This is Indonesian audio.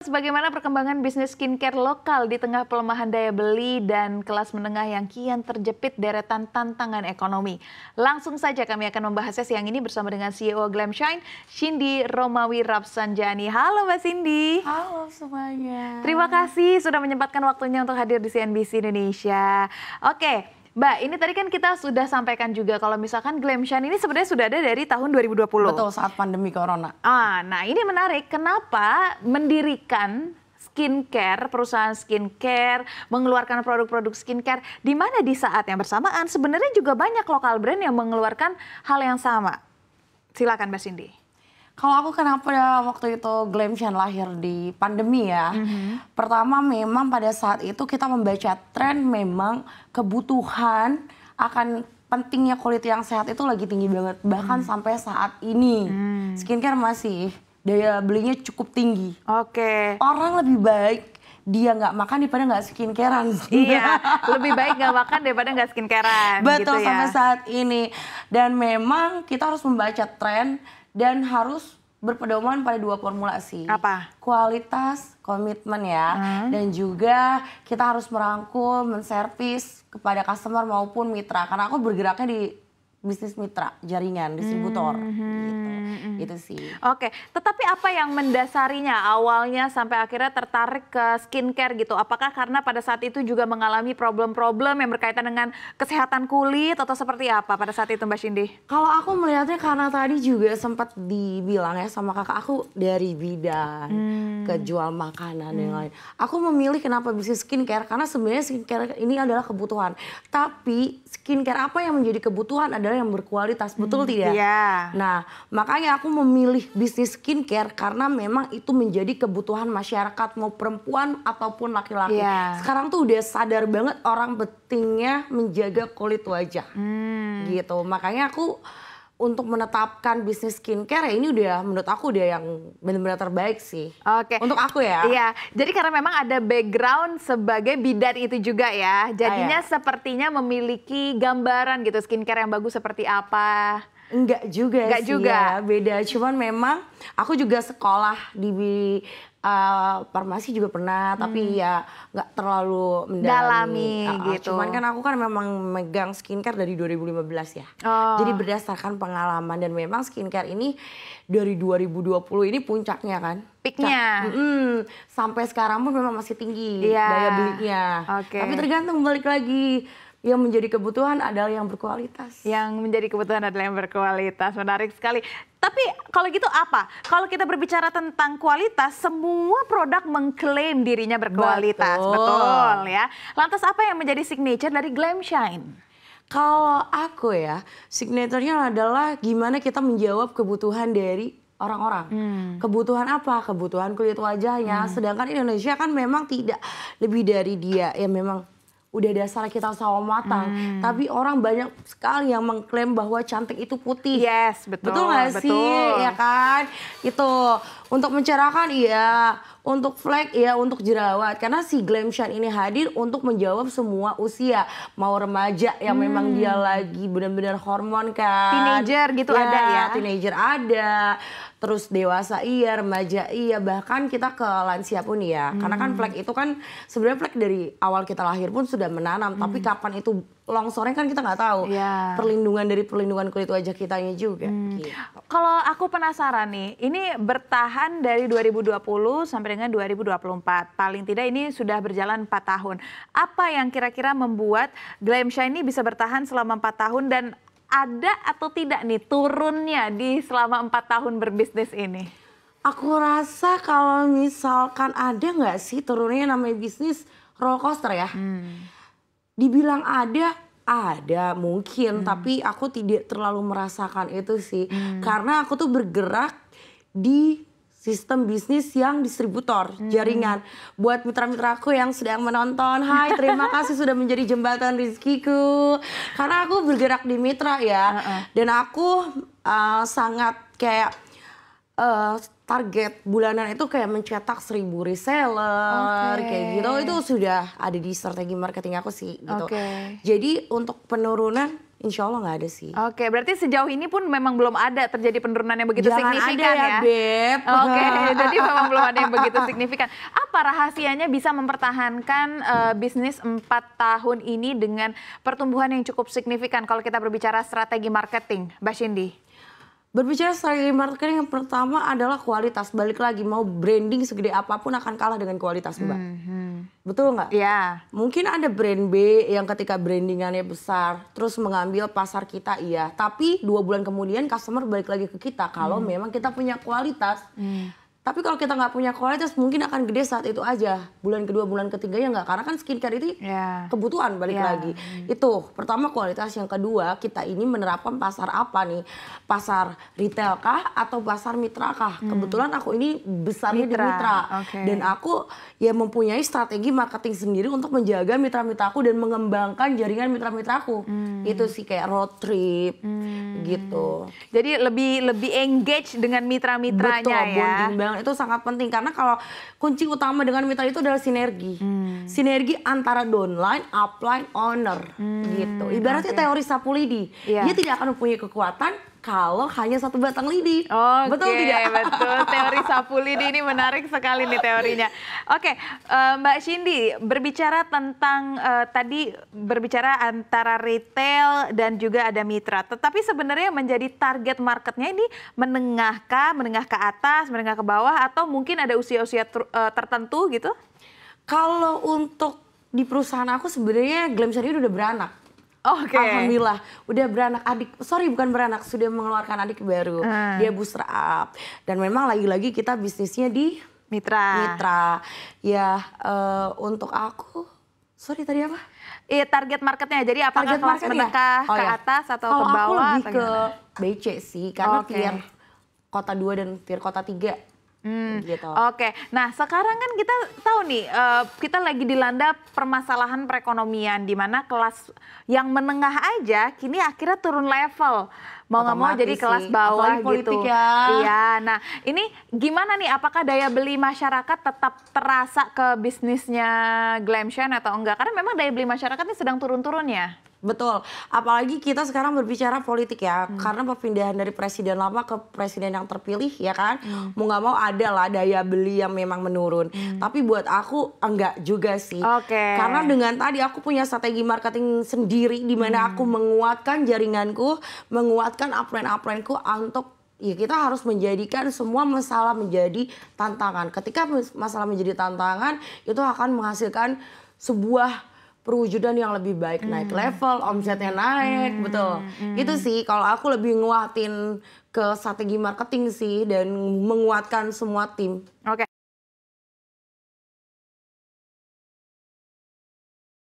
bagaimana perkembangan bisnis skincare lokal di tengah pelemahan daya beli dan kelas menengah yang kian terjepit deretan tantangan ekonomi? Langsung saja kami akan membahasnya siang ini bersama dengan CEO Glam Shine, Cindy Romawi Rapsanjani. Halo Mbak Cindy. Halo semuanya. Terima kasih sudah menyempatkan waktunya untuk hadir di CNBC Indonesia. Oke. Mbak, ini tadi kan kita sudah sampaikan juga kalau misalkan Glam Shine ini sebenarnya sudah ada dari tahun 2020. Betul, saat pandemi corona. Nah ini menarik. Kenapa mendirikan skincare, perusahaan skincare, mengeluarkan produk-produk skincare, di mana di saat yang bersamaan sebenarnya juga banyak lokal brand yang mengeluarkan hal yang sama. Silakan Mbak Cindy. Kalau aku kenapa waktu itu Glam Shine lahir di pandemi ya. Pertama memang pada saat itu kita membaca tren memang kebutuhan akan pentingnya kulit yang sehat itu lagi tinggi banget. Bahkan sampai saat ini skincare masih daya belinya cukup tinggi. Oke. Orang lebih baik dia nggak makan daripada nggak skincarean. Iya, lebih baik nggak makan daripada nggak skincarean. Betul gitu ya. sampai saat ini. Dan memang kita harus membaca tren dan harus berpedoman pada dua formulasi. Apa? Kualitas, komitmen ya. Dan juga kita harus merangkul, menservis kepada customer maupun mitra. Karena aku bergeraknya di bisnis mitra, jaringan, distributor. Gitu sih. Oke, tetapi apa yang mendasarinya awalnya sampai akhirnya tertarik ke skincare gitu? Apakah karena pada saat itu juga mengalami problem-problem yang berkaitan dengan kesehatan kulit atau seperti apa pada saat itu Mbak Cindy? Kalau aku melihatnya karena tadi juga sempat dibilang ya sama kakak aku dari bidang ke jual makanan yang lain. Aku memilih kenapa bisnis skincare karena sebenarnya skincare ini adalah kebutuhan. Tapi skincare apa yang menjadi kebutuhan adalah yang berkualitas, betul tidak? Iya. Nah, makanya aku memilih bisnis skincare karena memang itu menjadi kebutuhan masyarakat mau perempuan ataupun laki-laki. Yeah. Sekarang tuh udah sadar banget orang pentingnya menjaga kulit wajah. Gitu. Makanya aku untuk menetapkan bisnis skincare ya ini udah menurut aku udah yang benar-benar terbaik sih. Oke. Untuk aku ya. Iya. Jadi karena memang ada background sebagai bidan itu juga ya. Jadinya sepertinya memiliki gambaran gitu skincare yang bagus seperti apa. Enggak juga Enggak sih juga. ya, beda. Cuman memang aku juga sekolah di farmasi juga pernah, tapi ya nggak terlalu mendalami. gitu. Cuman kan aku kan memang megang skincare dari 2015 ya. Jadi berdasarkan pengalaman dan memang skincare ini dari 2020 ini puncaknya kan. Peaknya. Sampai sekarang pun memang masih tinggi Iya. daya belinya. Oke. Tapi tergantung balik lagi. Yang menjadi kebutuhan adalah yang berkualitas. Yang menjadi kebutuhan adalah yang berkualitas. Menarik sekali. Tapi kalau gitu apa? Kalau kita berbicara tentang kualitas, semua produk mengklaim dirinya berkualitas. Betul ya. Lantas apa yang menjadi signature dari Glam Shine? Kalau aku ya, signaturenya adalah gimana kita menjawab kebutuhan dari orang-orang. Kebutuhan apa? Kebutuhan kulit wajahnya. Sedangkan Indonesia kan memang tidak lebih dari dia. Ya memang udah dasar kita sawo matang. Tapi orang banyak sekali yang mengklaim bahwa cantik itu putih. Yes, betul. Betul gak sih? Ya kan? Itu untuk mencerahkan iya, untuk flek iya, untuk jerawat. Karena si Glam Shine ini hadir untuk menjawab semua usia. Mau remaja yang memang dia lagi benar-benar hormon kan. Teenager gitu ada ya? Teenager ada. Terus dewasa iya, remaja iya, bahkan kita ke lansia pun iya. Karena kan flek itu kan sebenarnya flek dari awal kita lahir pun sudah menanam. Tapi kapan itu longsornya kan kita nggak tahu. Yeah. Perlindungan kulit wajah kitanya juga. Gitu. Kalau aku penasaran nih, ini bertahan dari 2020 sampai dengan 2024. Paling tidak ini sudah berjalan 4 tahun. Apa yang kira-kira membuat Glam Shine ini bisa bertahan selama 4 tahun dan ada atau tidak nih turunnya di selama 4 tahun berbisnis ini? Aku rasa kalau misalkan ada nggak sih turunnya namanya bisnis roller coaster ya. Dibilang ada mungkin, tapi aku tidak terlalu merasakan itu sih. Karena aku tuh bergerak di sistem bisnis yang distributor, jaringan. Buat mitra-mitraku yang sedang menonton, hai terima kasih sudah menjadi jembatan rezekiku. Karena aku bergerak di mitra ya. Dan aku sangat kayak target bulanan itu kayak mencetak 1000 reseller kayak gitu. Itu sudah ada di strategi marketing aku sih gitu. Jadi untuk penurunan Insya Allah nggak ada sih. Oke, berarti sejauh ini pun memang belum ada terjadi penurunan yang begitu Jangan signifikan ada ya, Beb. Oke, jadi memang belum ada yang begitu signifikan. Apa rahasianya bisa mempertahankan bisnis 4 tahun ini dengan pertumbuhan yang cukup signifikan kalau kita berbicara strategi marketing, Mbak Cindy? Berbicara strategi marketing yang pertama adalah kualitas. Balik lagi, mau branding segede apapun akan kalah dengan kualitas, Mbak. Betul nggak? Iya. Mungkin ada brand B yang ketika brandingannya besar, terus mengambil pasar kita, iya. Tapi 2 bulan kemudian customer balik lagi ke kita kalau memang kita punya kualitas. Tapi kalau kita nggak punya kualitas mungkin akan gede saat itu aja. Bulan kedua, bulan ketiganya nggak. Karena kan skincare itu kebutuhan balik lagi. Itu pertama kualitas. Yang kedua kita ini menerapkan pasar apa nih? Pasar retail kah atau pasar mitra kah? Kebetulan aku ini besarnya di mitra. Dan aku ya mempunyai strategi marketing sendiri untuk menjaga mitra-mitraku dan mengembangkan jaringan mitra-mitraku. Itu sih kayak road trip gitu. Jadi lebih engage dengan mitra-mitranya. Betul, bonding banget. Itu sangat penting karena kalau kunci utama dengan mitra itu adalah sinergi. Sinergi antara downline, upline, owner gitu. Ibaratnya teori sapu lidi. Dia tidak akan mempunyai kekuatan kalau hanya satu batang lidi. Betul tidak? Betul. Teori sapu lidi ini menarik sekali nih teorinya. Oke, Mbak Cindy, berbicara tentang tadi berbicara antara retail dan juga ada mitra. Tetapi sebenarnya menjadi target marketnya ini menengah kah, menengah ke atas, menengah ke bawah, atau mungkin ada usia-usia tertentu gitu? Kalau untuk di perusahaan aku sebenarnya Glam Shady udah beranak. Alhamdulillah udah beranak adik, bukan beranak, sudah mengeluarkan adik baru. Dia booster up. Dan memang lagi-lagi kita bisnisnya di mitra. Ya untuk aku, tadi apa? Target marketnya, jadi apakah kelas menengah ke atas atau ke bawah? Kalau aku lebih ke BC sih, karena tier kota 2 dan tier kota 3. Gitu. Oke, nah sekarang kan kita tahu nih, kita lagi dilanda permasalahan perekonomian di mana kelas yang menengah aja kini akhirnya turun level. Mau nggak mau jadi kelas bawah gitu. Iya, nah ini gimana nih? Apakah daya beli masyarakat tetap terasa ke bisnisnya Glam Shine atau enggak? Karena memang daya beli masyarakat ini sedang turun-turunnya. Betul, apalagi kita sekarang berbicara politik ya, karena perpindahan dari presiden lama ke presiden yang terpilih ya kan, mau nggak mau ada lah daya beli yang memang menurun. Tapi buat aku enggak juga sih, karena dengan tadi aku punya strategi marketing sendiri di mana aku menguatkan jaringanku, menguatkan upline-upline-ku untuk ya kita harus menjadikan semua masalah menjadi tantangan. Ketika masalah menjadi tantangan, itu akan menghasilkan sebuah perwujudan yang lebih baik, naik level, omsetnya naik, betul. Itu sih kalau aku lebih nguatin ke strategi marketing sih dan menguatkan semua tim. Oke,